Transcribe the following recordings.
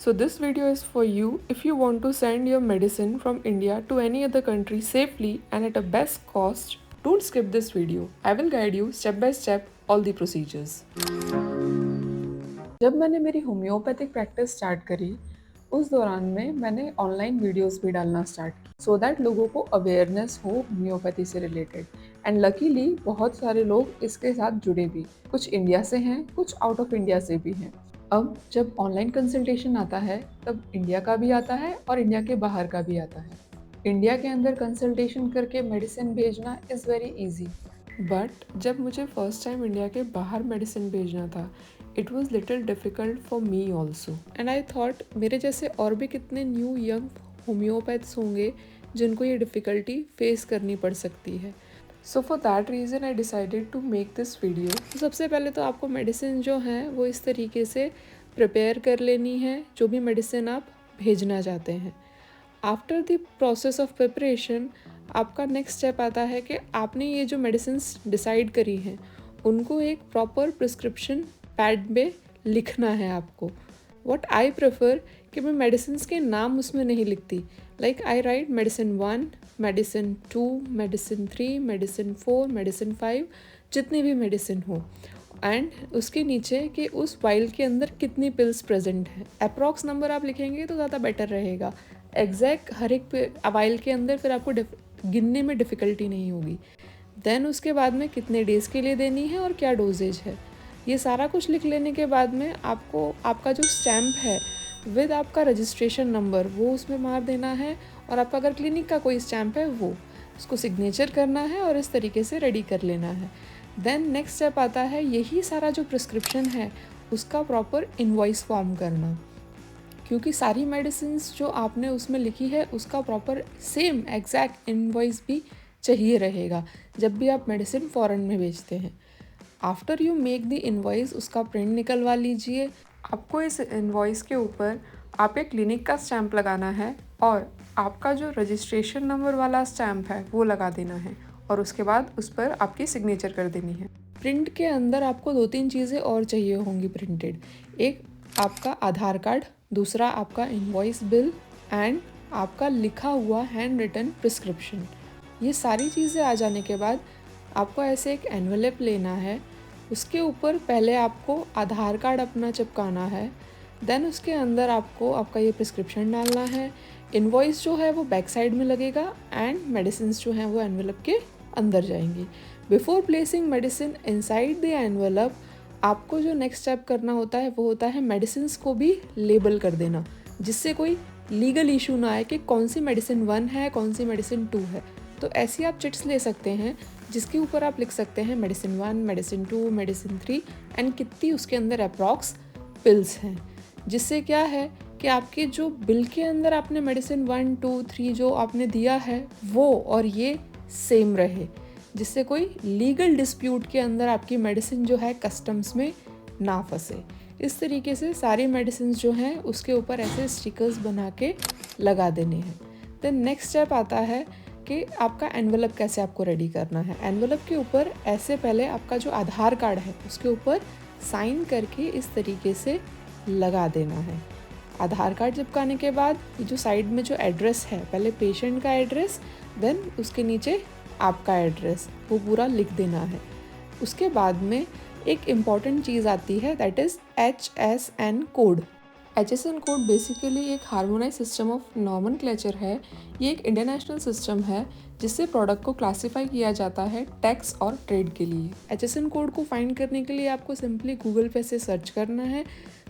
So this video is for you if you want to send your medicine from India to any other country safely and at a best cost. Don't skip this video. I will guide you step by step all the procedures. जब मैंने मेरी homeopathic practice start करी उस दौरान में मैंने online videos भी डालना स्टार्ट की सो दैट लोगों को अवेयरनेस हो होम्योपैथी से रिलेटेड। एंड लकीली बहुत सारे लोग इसके साथ जुड़े भी, कुछ इंडिया से हैं, कुछ आउट ऑफ इंडिया से भी हैं। अब जब ऑनलाइन कंसल्टेशन आता है तब इंडिया का भी आता है और इंडिया के बाहर का भी आता है। इंडिया के अंदर कंसल्टेशन करके मेडिसिन भेजना इज़ वेरी इजी, बट जब मुझे फर्स्ट टाइम इंडिया के बाहर मेडिसिन भेजना था it was little difficult for me also. And I thought मेरे जैसे और भी कितने न्यू यंग होम्योपैथ्स होंगे जिनको ये डिफ़िकल्टी फेस करनी पड़ सकती है। So for that reason I decided to make this video. सबसे पहले तो आपको मेडिसिन जो हैं वो इस तरीके से प्रिपेयर कर लेनी है जो भी मेडिसिन आप भेजना चाहते हैं। After the process of preparation आपका नेक्स्ट स्टेप आता है कि आपने ये जो मेडिसिन डिसाइड करी हैं उनको एक प्रॉपर प्रिस्क्रिप्शन पैड में लिखना है आपको। व्हाट आई प्रेफर कि मैं मेडिसिन के नाम उसमें नहीं लिखती, like I right medicine 1, medicine 2, medicine 3, medicine 4, medicine 5, जितनी भी मेडिसिन हो, एंड उसके नीचे कि उस वाइल के अंदर कितनी पिल्स प्रेजेंट हैं। अप्रॉक्स नंबर आप लिखेंगे तो ज़्यादा बेटर रहेगा। एग्जैक्ट हर एक वाइल के अंदर फिर आपको गिनने में डिफ़िकल्टी नहीं होगी। देन उसके बाद में कितने डेज़ के लिए देनी है और क्या डोजेज है, ये सारा कुछ लिख लेने के बाद में आपको आपका जो स्टैम्प है विद आपका रजिस्ट्रेशन नंबर वो उसमें मार देना है, और आपका अगर क्लिनिक का कोई स्टैम्प है वो उसको सिग्नेचर करना है और इस तरीके से रेडी कर लेना है। देन नेक्स्ट स्टेप आता है यही सारा जो प्रिस्क्रिप्शन है उसका प्रॉपर इनवॉइस फॉर्म करना, क्योंकि सारी मेडिसिन्स जो आपने उसमें लिखी है उसका प्रॉपर सेम एग्जैक्ट इनवॉइस भी चाहिए रहेगा जब भी आप मेडिसिन फ़ॉरेन में बेचते हैं। After you make the invoice उसका प्रिंट निकलवा लीजिए। आपको इस इनवॉइस के ऊपर आपके क्लिनिक का स्टैम्प लगाना है और आपका जो रजिस्ट्रेशन नंबर वाला स्टैम्प है वो लगा देना है, और उसके बाद उस पर आपकी सिग्नेचर कर देनी है। प्रिंट के अंदर आपको 2-3 चीज़ें और चाहिए होंगी प्रिंटेड। एक आपका आधार कार्ड, दूसरा आपका इनवॉइस बिल एंड आपका लिखा हुआ हैंड रिटन प्रिस्क्रिप्शन। ये सारी चीज़ें आ जाने के बाद आपको ऐसे एक एनवेलप लेना है, उसके ऊपर पहले आपको आधार कार्ड अपना चिपकाना है, देन उसके अंदर आपको आपका ये प्रिस्क्रिप्शन डालना है। इनवॉइस जो है वो बैक साइड में लगेगा एंड मेडिसिन जो हैं वो एनवेलप के अंदर जाएंगी। Before placing medicine inside the envelope आपको जो नेक्स्ट स्टेप करना होता है वो होता है मेडिसिन को भी लेबल कर देना, जिससे कोई लीगल इशू ना आए कि कौन सी मेडिसिन 1 है कौन सी मेडिसिन 2 है। तो ऐसी आप चिट्स ले सकते हैं जिसके ऊपर आप लिख सकते हैं मेडिसिन 1, मेडिसिन 2, मेडिसिन 3 एंड कितनी उसके अंदर अप्रॉक्स पिल्स हैं, जिससे क्या है कि आपके जो बिल के अंदर आपने मेडिसिन 1, 2, 3 जो आपने दिया है वो और ये सेम रहे, जिससे कोई लीगल डिस्प्यूट के अंदर आपकी मेडिसिन जो है कस्टम्स में ना फंसे। इस तरीके से सारी मेडिसिन जो हैं उसके ऊपर ऐसे स्टिकर्स बना के लगा देने हैं। देन नेक्स्ट स्टेप आता है कि आपका एनवेलप कैसे आपको रेडी करना है। एनवेलप के ऊपर ऐसे पहले आपका जो आधार कार्ड है उसके ऊपर साइन करके इस तरीके से लगा देना है। आधार कार्ड चिपकाने के बाद ये जो साइड में जो एड्रेस है, पहले पेशेंट का एड्रेस, देन उसके नीचे आपका एड्रेस, वो पूरा लिख देना है। उसके बाद में एक इम्पॉर्टेंट चीज़ आती है that is HSN code. HSN code basically एक हार्मोनाइज सिस्टम ऑफ नॉमेनक्लेचर है। ये एक इंटरनेशनल सिस्टम है जिससे प्रोडक्ट को क्लासिफाई किया जाता है टैक्स और ट्रेड के लिए। HSN कोड को फाइंड करने के लिए आपको सिंपली गूगल पे से सर्च करना है।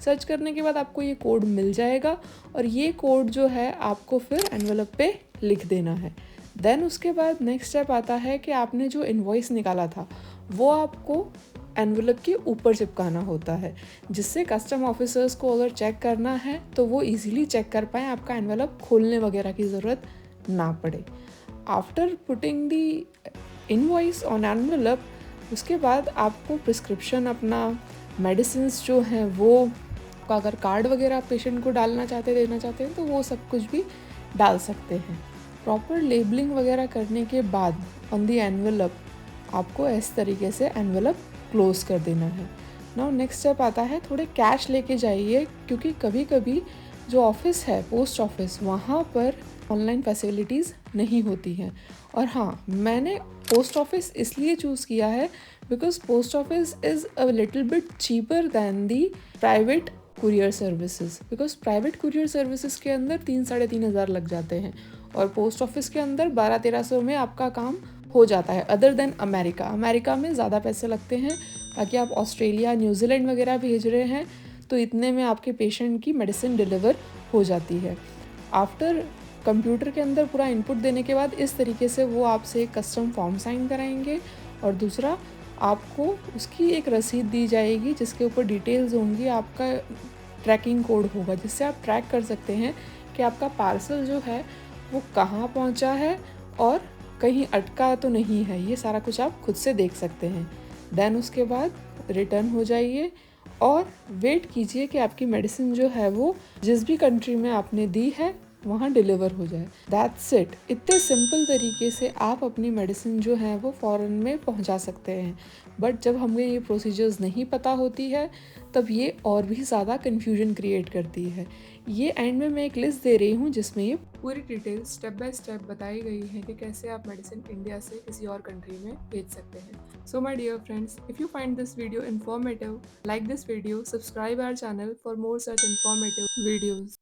सर्च करने के बाद आपको ये कोड मिल जाएगा और ये कोड जो है आपको फिर एनवेलप पे लिख देना है। देन उसके बाद नेक्स्ट स्टेप आता है कि आपने जो इनवॉइस निकाला था वो आपको एनवेलप के ऊपर चिपकाना होता है, जिससे कस्टम ऑफिसर्स को अगर चेक करना है तो वो इजीली चेक कर पाएँ, आपका एनवेलप खोलने वगैरह की ज़रूरत ना पड़े। After putting the invoice on envelope उसके बाद आपको प्रिस्क्रिप्शन अपना मेडिसिन्स जो हैं वो अगर कार्ड वगैरह पेशेंट को डालना चाहते देना चाहते हैं तो वो सब कुछ भी डाल सकते हैं। प्रॉपर लेबलिंग वगैरह करने के बाद ऑन दी एनवेलप आपको इस तरीके से एनवेलप क्लोज कर देना है। नाउ नेक्स्ट स्टेप आता है थोड़े कैश लेके जाइए, क्योंकि कभी कभी जो ऑफ़िस है पोस्ट ऑफ़िस, वहाँ पर ऑनलाइन फैसिलिटीज़ नहीं होती हैं। और हाँ, मैंने पोस्ट ऑफ़िस इसलिए चूज़ किया है because post office is a little bit cheaper than the private courier services, because private courier services के अंदर 3-3.5 हज़ार लग जाते हैं और पोस्ट ऑफिस के अंदर 1200-1300 में आपका काम हो जाता है। अदर देन अमेरिका, अमेरिका में ज़्यादा पैसे लगते हैं। बाकी आप ऑस्ट्रेलिया, न्यूजीलैंड वगैरह भेज रहे हैं तो इतने में आपके पेशेंट की मेडिसिन डिलीवर हो जाती है। आफ्टर कंप्यूटर के अंदर पूरा इनपुट देने के बाद इस तरीके से वो आपसे एक कस्टम फॉर्म साइन कराएंगे और दूसरा आपको उसकी एक रसीद दी जाएगी जिसके ऊपर डिटेल्स होंगी, आपका ट्रैकिंग कोड होगा जिससे आप ट्रैक कर सकते हैं कि आपका पार्सल जो है वो कहाँ पहुँचा है और कहीं अटका तो नहीं है। ये सारा कुछ आप खुद से देख सकते हैं। देन उसके बाद रिटर्न हो जाइए और वेट कीजिए कि आपकी मेडिसिन जो है वो जिस भी कंट्री में आपने दी है वहाँ डिलीवर हो जाए। That's it. इतने सिंपल तरीके से आप अपनी मेडिसिन जो है वो फ़ौरन में पहुँचा सकते हैं। बट जब हमें ये प्रोसीजर्स नहीं पता होती है तब ये और भी ज़्यादा कन्फ्यूजन क्रिएट करती है। ये एंड में मैं एक लिस्ट दे रही हूँ जिसमें ये पूरी डिटेल स्टेप बाय स्टेप बताई गई है कि कैसे आप मेडिसिन इंडिया से किसी और कंट्री में भेज सकते हैं। So my dear friends, if you find this video informative, like this video, subscribe our channel for more such informative videos.